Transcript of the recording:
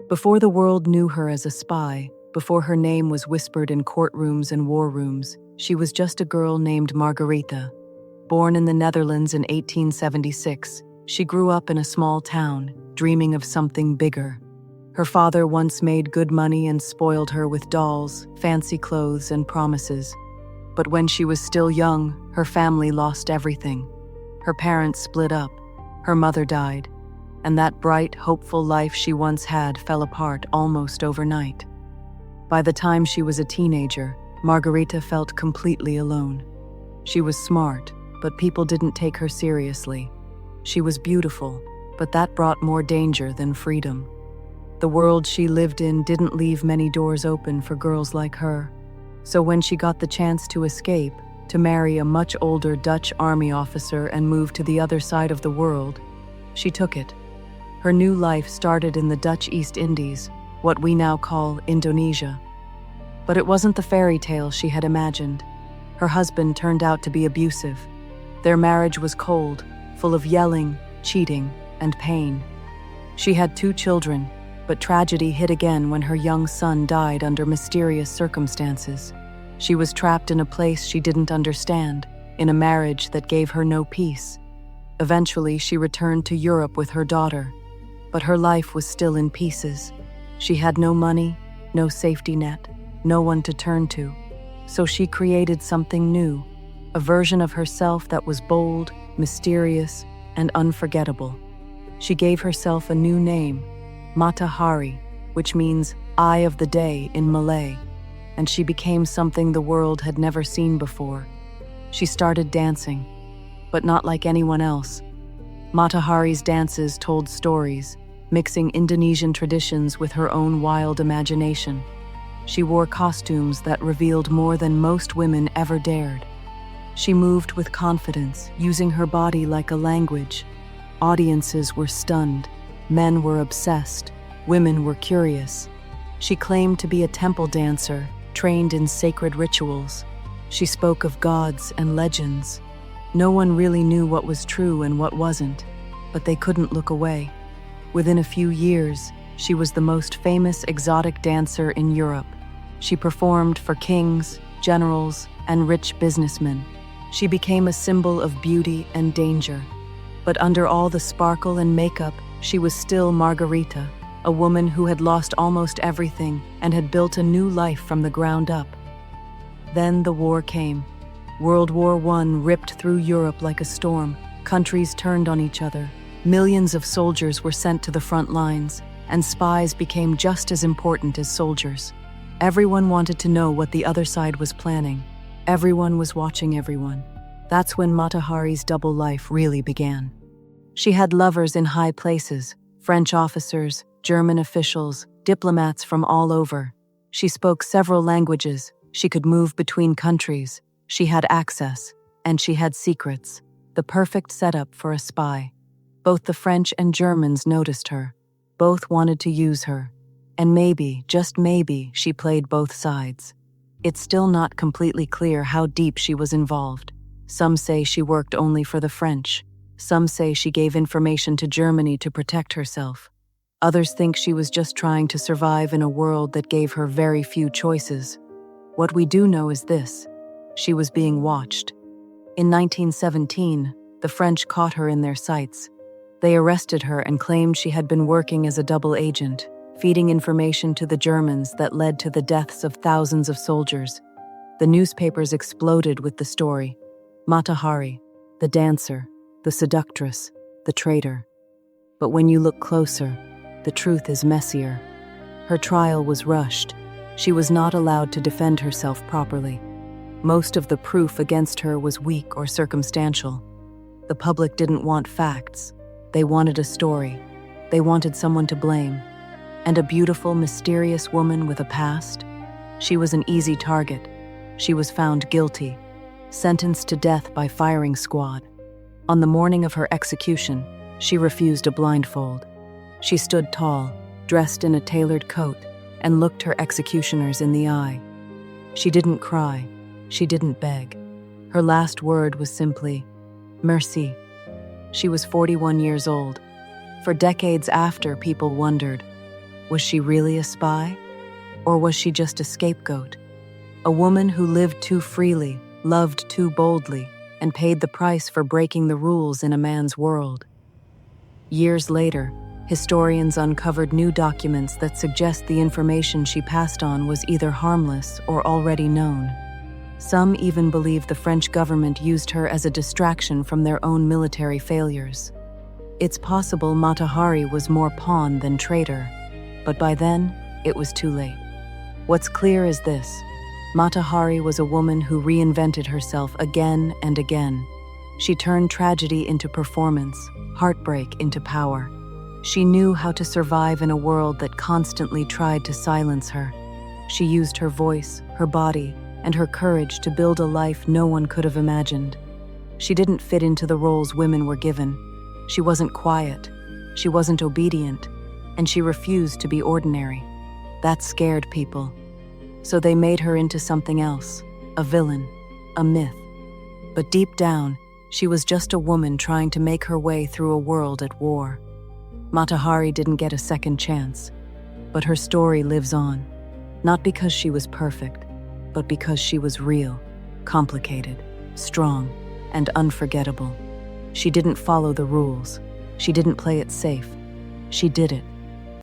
Before the world knew her as a spy, before her name was whispered in courtrooms and war rooms, she was just a girl named Margarita. Born in the Netherlands in 1876, she grew up in a small town, dreaming of something bigger. Her father once made good money and spoiled her with dolls, fancy clothes, and promises. But when she was still young, her family lost everything. Her parents split up, her mother died, and that bright, hopeful life she once had fell apart almost overnight. By the time she was a teenager, Margarita felt completely alone. She was smart, but people didn't take her seriously. She was beautiful, but that brought more danger than freedom. The world she lived in didn't leave many doors open for girls like her. So when she got the chance to escape, to marry a much older Dutch army officer and move to the other side of the world, she took it. Her new life started in the Dutch East Indies, what we now call Indonesia. But it wasn't the fairy tale she had imagined. Her husband turned out to be abusive. Their marriage was cold, full of yelling, cheating, and pain. She had 2 children, but tragedy hit again when her young son died under mysterious circumstances. She was trapped in a place she didn't understand, in a marriage that gave her no peace. Eventually, she returned to Europe with her daughter, but her life was still in pieces. She had no money, no safety net, no one to turn to. So she created something new, a version of herself that was bold, mysterious, and unforgettable. She gave herself a new name, Matahari, which means eye of the day in Malay, and she became something the world had never seen before. She started dancing, but not like anyone else. Matahari's dances told stories, mixing Indonesian traditions with her own wild imagination. She wore costumes that revealed more than most women ever dared. She moved with confidence, using her body like a language. Audiences were stunned. Men were obsessed. Women were curious. She claimed to be a temple dancer, trained in sacred rituals. She spoke of gods and legends. No one really knew what was true and what wasn't, but they couldn't look away. Within a few years, she was the most famous exotic dancer in Europe. She performed for kings, generals, and rich businessmen. She became a symbol of beauty and danger. But under all the sparkle and makeup, she was still Margarita, a woman who had lost almost everything and had built a new life from the ground up. Then the war came. World War I ripped through Europe like a storm. Countries turned on each other. Millions of soldiers were sent to the front lines, and spies became just as important as soldiers. Everyone wanted to know what the other side was planning. Everyone was watching everyone. That's when Matahari's double life really began. She had lovers in high places, French officers, German officials, diplomats from all over. She spoke several languages. She could move between countries. She had access, and she had secrets. The perfect setup for a spy. Both the French and Germans noticed her. Both wanted to use her. And maybe, just maybe, she played both sides. It's still not completely clear how deep she was involved. Some say she worked only for the French. Some say she gave information to Germany to protect herself. Others think she was just trying to survive in a world that gave her very few choices. What we do know is this: she was being watched. In 1917, the French caught her in their sights. They arrested her and claimed she had been working as a double agent, feeding information to the Germans that led to the deaths of thousands of soldiers. The newspapers exploded with the story. Matahari, the dancer, the seductress, the traitor. But when you look closer, the truth is messier. Her trial was rushed. She was not allowed to defend herself properly. Most of the proof against her was weak or circumstantial. The public didn't want facts. They wanted a story. They wanted someone to blame. And a beautiful, mysterious woman with a past? She was an easy target. She was found guilty, sentenced to death by firing squad. On the morning of her execution, she refused a blindfold. She stood tall, dressed in a tailored coat, and looked her executioners in the eye. She didn't cry. She didn't beg. Her last word was simply, "Merci." She was 41 years old. For decades after, people wondered, Was she really a spy? Or was she just a scapegoat? A woman who lived too freely, loved too boldly, and paid the price for breaking the rules in a man's world. Years later, historians uncovered new documents that suggest the information she passed on was either harmless or already known. Some even believe the French government used her as a distraction from their own military failures. It's possible Mata Hari was more pawn than traitor, but by then, it was too late. What's clear is this: Mata Hari was a woman who reinvented herself again and again. She turned tragedy into performance, heartbreak into power. She knew how to survive in a world that constantly tried to silence her. She used her voice, her body, and her courage to build a life no one could have imagined. She didn't fit into the roles women were given. She wasn't quiet, she wasn't obedient, and she refused to be ordinary. That scared people. So they made her into something else, a villain, a myth. But deep down, she was just a woman trying to make her way through a world at war. Mata Hari didn't get a second chance, but her story lives on, not because she was perfect, but because she was real, complicated, strong, and unforgettable. She didn't follow the rules. She didn't play it safe. She did it